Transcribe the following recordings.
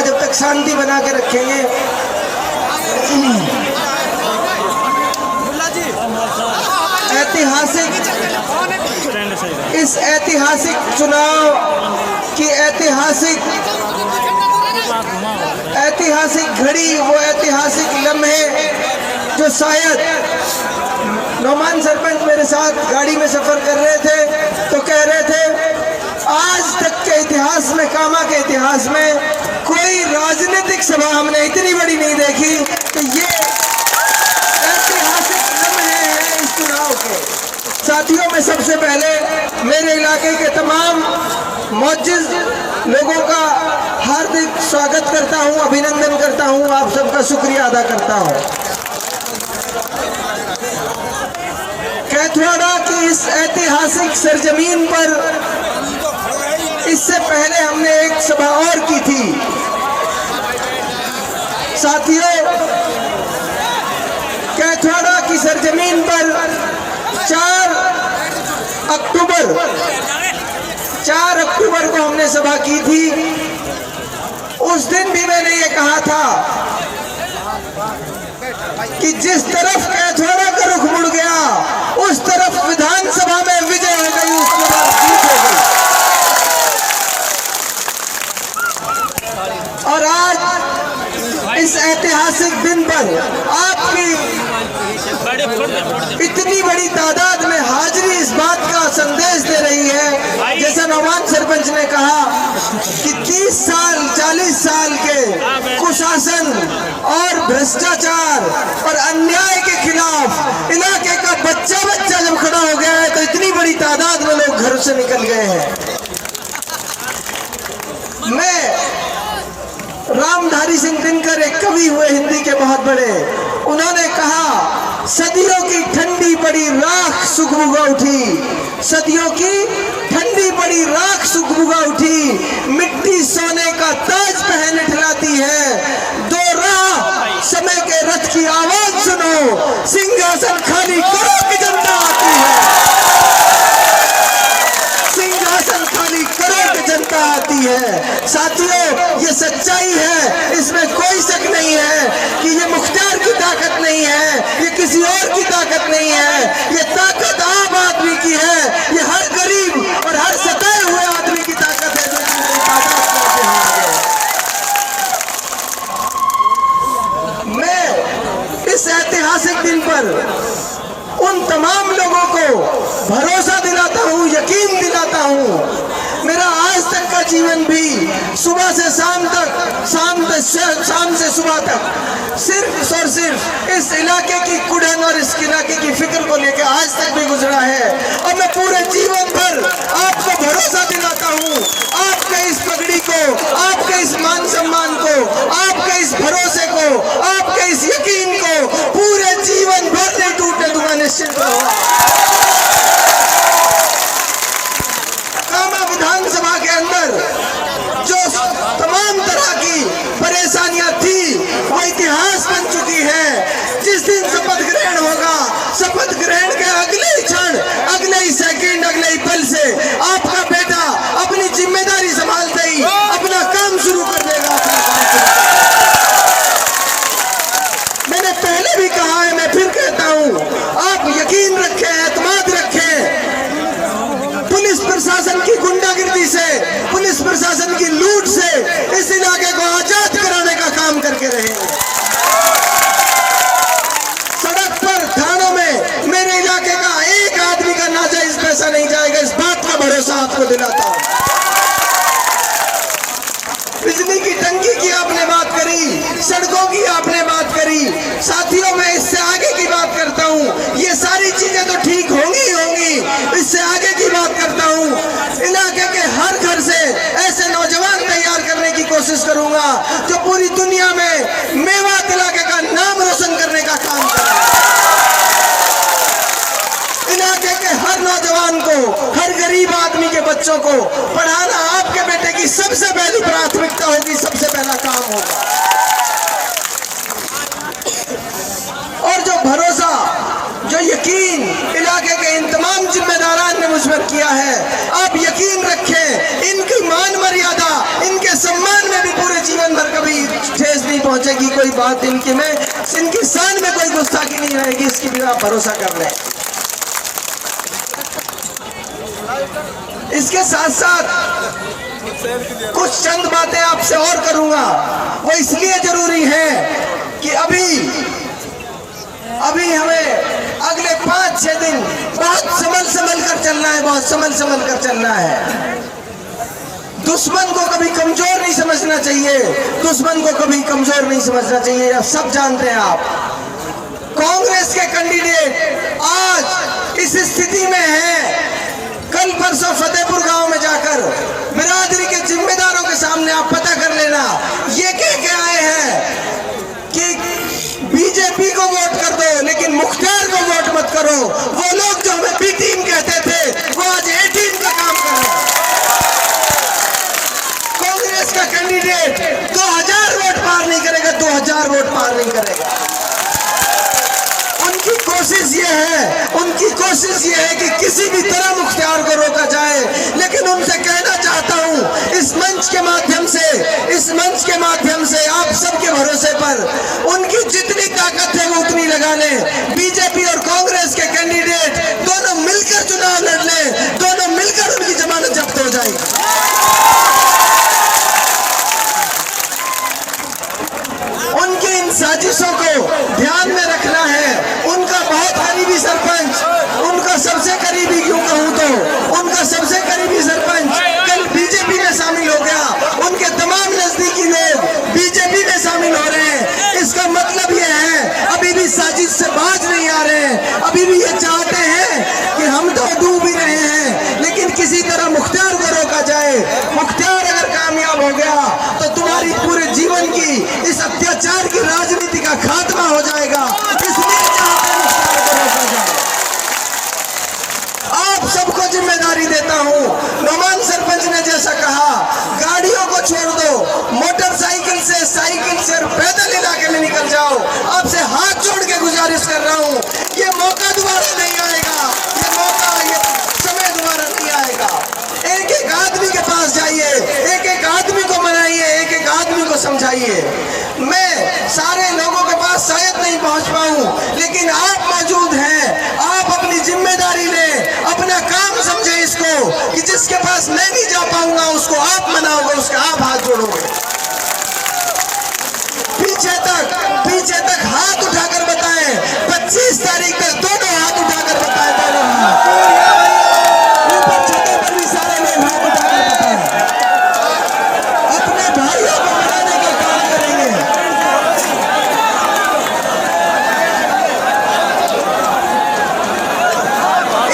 जब तक शांति बना के रखेंगे। इस ऐतिहासिक चुनाव की ऐतिहासिक घड़ी, वो ऐतिहासिक लम्हे जो शायद नौमान सरपंच मेरे साथ गाड़ी में सफर कर रहे थे तो कह रहे थे आज तक के इतिहास में, कामा के इतिहास में कोई राजनीतिक सभा हमने इतनी बड़ी नहीं देखी। तो ये ऐतिहासिक लम्हे हैं इस चुनाव के। साथियों, मैं सबसे पहले मेरे इलाके के तमाम मौजूद लोगों का हार्दिक स्वागत करता हूं, अभिनंदन करता हूं, आप सबका शुक्रिया अदा करता हूं। कैथवाड़ा की इस ऐतिहासिक सरजमीन पर इससे पहले हमने एक सभा और की थी। साथियों, कैथवाड़ा की सरजमीन पर 4 अक्टूबर को हमने सभा की थी। उस दिन भी मैंने ये कहा था कि जिस तरफ कैथवाड़ा का रुख मुड़ गया उस तरफ विधानसभा में विजय हो गई, उस तरफ जीत हो गई। और आज इस ऐतिहासिक दिन पर आपकी इतनी बड़ी तादाद में हाजिरी इस बात का संदेश दे रही है, जैसा नौमान सरपंच ने कहा कि 30 साल 40 साल के कुशासन और भ्रष्टाचार और अन्याय के खिलाफ इलाके का बच्चा जब खड़ा हो गया है तो इतनी बड़ी तादाद में लोग घर से निकल गए हैं। मैं रामधारी सिंह दिनकर एक कवि हुए हिंदी के बहुत बड़े, उन्होंने कहा सदियों की ठंडी पड़ी राख सुगबुगा उठी, सदियों की ठंडी पड़ी राख सुगबुगा उठी, मिट्टी सोने का ताज पहन ठिलाती है। दो राह समय के रथ की आवाज सुनो, सिंहासन खाली करो कि जनता आती है, सिंहासन खाली करो कि जनता आती है। साथियों, ये सच्चाई है, इसमें कोई शक नहीं है कि ये मुख्तार की ताकत नहीं है, ये किसी और की ताकत नहीं है, ये ताकत आम आदमी की है, ये हर गरीब और हर सताए हुए आदमी की ताकत है जो मैं इस ऐतिहासिक दिन पर उन तमाम लोगों को भरोसा दिलाता हूं, यकीन दिलाता हूं। मेरा आज तक का जीवन भी सुबह से शाम तक, शाम से सुबह तक सिर्फ और सिर्फ इस इलाके की कुड़न और इस इलाके की फिक्र को लेकर आज तक भी गुजरा है। और मैं पूरे जीवन भर आपको भरोसा दिलाता हूं, आपके इस पगड़ी को, आपके इस मान सम्मान को, आपके इस भरोसे को, आपके इस यकीन को पूरे जीवन भर नहीं टूटने दूंगा, निश्चित रहो। विधानसभा के अंदर जो तमाम तरह की परेशानियां थी वो इतिहास बन चुकी है। जिस दिन शपथ ग्रहण होगा, शपथ ग्रहण के अगले ही क्षण, अगले ही सेकंड, अगले ही पल से आपका बेटा अपनी जिम्मेदारी संभालते ही अपना काम शुरू कर देगा। मैंने पहले भी कहा है, मैं फिर कहता हूं, आप यकीन रखें, एतमाद रखें। पुलिस प्रशासन की गुंडागिर्दी से, पुलिस प्रशासन की लूट से इस इलाके को आजाद कराने का काम करके रहेंगे। सड़क पर, थानों में मेरे इलाके का एक आदमी का नाजायज पैसा नहीं जाएगा, इस बात का भरोसा आपको दिलाता हूं। बिजली की टंकी की आपने बात करी, सड़कों की आपने बात करी। साथियों, मैं इससे आगे की बात करता हूं। ये सारी चीजें तो ठीक होंगी ही होंगी, इससे आगे की बात करता हूं। इलाके के हर घर से ऐसे नौजवान तैयार करने की कोशिश करूंगा जो पूरी दुनिया में मेवात इलाके का नाम रोशन करने का काम करें। इलाके के हर नौजवान को, हर गरीब आदमी के बच्चों को पढ़ाना आपके बेटे की सबसे पहली प्राथमिकता होगी, सबसे पहला काम होगा। और जो भरोसा, जो यकीन इलाके के इन तमाम जिम्मेदारान ने मुझ पर किया है, आप यकीन रखें, इनकी मान मर्यादा, इनके सम्मान में भी पूरे जीवन भर का बढ़ेगी, कोई बात इनकी शान में कोई गुस्ताखी नहीं रहेगी, इसकी भी आप भरोसा कर लें। इसके साथ साथ कुछ चंद बातें आपसे और करूंगा, वो इसलिए जरूरी है कि अभी हमें अगले 5-6 दिन बहुत संभल कर चलना है, बहुत संभल कर चलना है। दुश्मन को कभी कमजोर नहीं समझना चाहिए, दुश्मन को कभी कमजोर नहीं समझना चाहिए। अब सब जानते हैं आप, कांग्रेस के कैंडिडेट आज इस स्थिति में हैं, कल परसों फतेहपुर गांव में जाकर बिरादरी के जिम्मेदारों के सामने आप पता कर लेना, ये कह के आए हैं कि बीजेपी को वोट कर दो लेकिन मुख्तार को वोट मत करो। वो लोग जो हमें बी टीम कहते थे वो आज ए टीम का काम कर रहे हैं। कांग्रेस का कैंडिडेट 2000 वोट पार नहीं करेगा, 2000 वोट पार नहीं करेगा। उनकी कोशिश ये है कि किसी भी तरह मुख्तार को रोका जाए। लेकिन उनसे कहना चाहता हूं इस मंच के माध्यम से आप सबके भरोसे पर उनकी जितनी ताकत है वो उतनी लगा लें। बीजेपी और कांग्रेस के कैंडिडेट दोनों मिलकर चुनाव लड़ लें, दोनों मिलकर उनकी जमानत जब्त हो जाएगी। उनकी इन साजिशों को ध्यान में रखना है। उनका बहुत करीबी सरपंच, उनका सबसे करीबी क्यों कहूं तो उनका सबसे करीबी सरपंच कल बीजेपी में शामिल हो गया। उनके तमाम नजदीकी लोग बीजेपी में शामिल हो रहे हैं। इसका मतलब यह है अभी भी साजिश से बाज नहीं आ रहे हैं, अभी भी ये चाहते हैं कि हम तो डूब ही रहे हैं लेकिन किसी तरह मुख्तार को रोका जाए। मुख्तार अगर कामयाब हो गया तो तुम्हारी पूरे जीवन की इस अत्याचार की राजनीति का खात्मा हो जाएगा, इसलिए चाहते हैं मुख्तार को रोका जाए। आप सबको जिम्मेदारी देता हूं, नोमान सरपंच ने जैसा कहा, गाड़ियों को छोड़ दो, मोटरसाइकिल से, साइकिल से और पैदल इलाके में निकल जाओ। आपसे हाथ जोड़ के गुजारिश कर रहा हूं, ये मौका दोबारा नहीं आएगा, ये समय दोबारा नहीं आएगा। एक एक आदमी के पास जाइए, एक एक आदमी को मनाइए, एक एक आदमी को समझाइए। मैं सारे लोगों के पास शायद नहीं पहुंच पाऊं, लेकिन आप मौजूद हैं, आप अपनी जिम्मेदारी लें, अपना काम समझे इसको कि जिसके पास मैं नहीं जा पाऊंगा उसको आप मनाओगे, उसका आप हाथ जोड़ोगे। पीछे तक हाथ उठाकर बताएं, 25 तारीख तक दोनों हाथ उठाकर बताएं, दोनों हाथ ऊपर छतों पर भी सारे लोग हाथ उठाकर बताएं। अपने भाइयों को मनाने का काम करेंगे।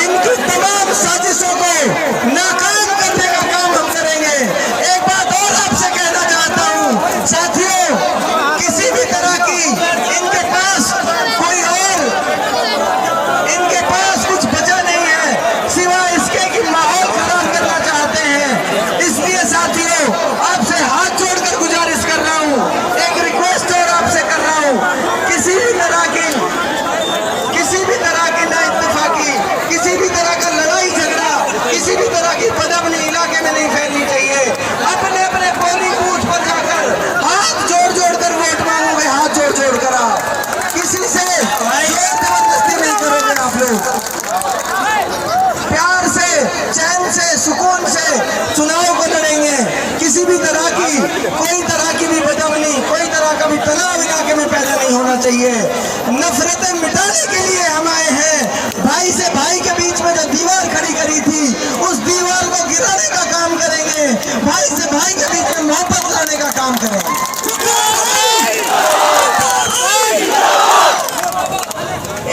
इनकी तमाम साजिशों को नाकाम करने का काम हम करेंगे। एक बात और आपसे कहना चाहता हूं साथियों, किसी भी तरह की इनके पास कुछ बचा नहीं है सिवाय इसके कि माहौल खराब करना चाहते हैं। इसलिए साथियों आपसे हाथ जोड़कर गुजारिश कर रहा हूं, एक रिक्वेस्ट और आपसे कर रहा हूं, किसी भी तरह की नाइत्तेफाकी, किसी भी तरह का लड़ाई झगड़ा, किसी भी तरह की बदअमनी इलाके में नहीं फैलनी चाहिए। अपने अपने पोलिंग बूथ पर जाकर हाथ जोड़ कर वोट मांगोगे, हाथ जोड़ कर आप किसी से जबरदस्ती नहीं करोगे। आप लोग प्यार से, चैन से, सुकून से चुनाव को लड़ेंगे। किसी भी तरह की कोई तरह की भी बदअमनी, कोई तरह का भी तनाव इलाके में पैदा नहीं होना चाहिए। नफरतें मिटाने के लिए हम आए हैं। भाई से भाई के बीच में जो दीवार खड़ी करी थी उस दीवार को गिराने का काम करेंगे, भाई से भाई के बीच में मोहब्बत लाने का काम करेंगे।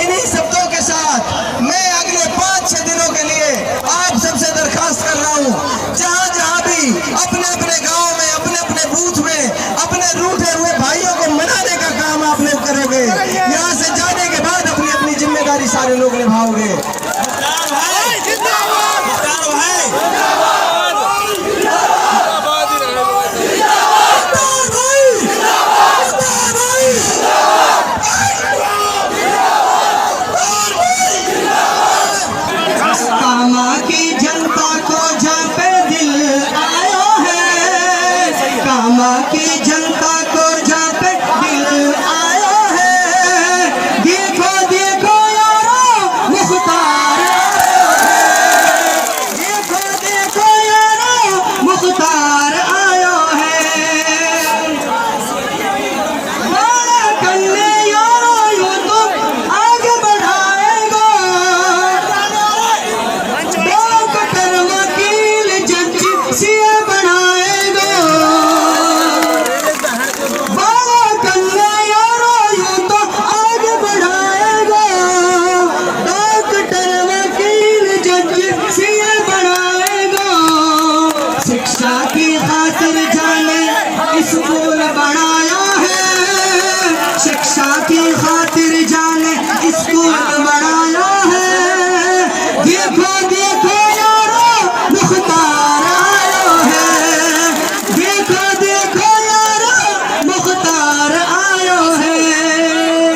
इन्हीं शब्दों के साथ मैं अगले 5-6 दिनों के लिए आप सबसे दरखास्त कर रहा हूं, जहां भी अपने अपने गांव में, अपने अपने बूथ में अपने रूठे हुए भाइयों को मनाने का काम आप लोग करोगे। यहां से जाने के बाद अपनी अपनी जिम्मेदारी सारे लोग निभाओगे। की जनता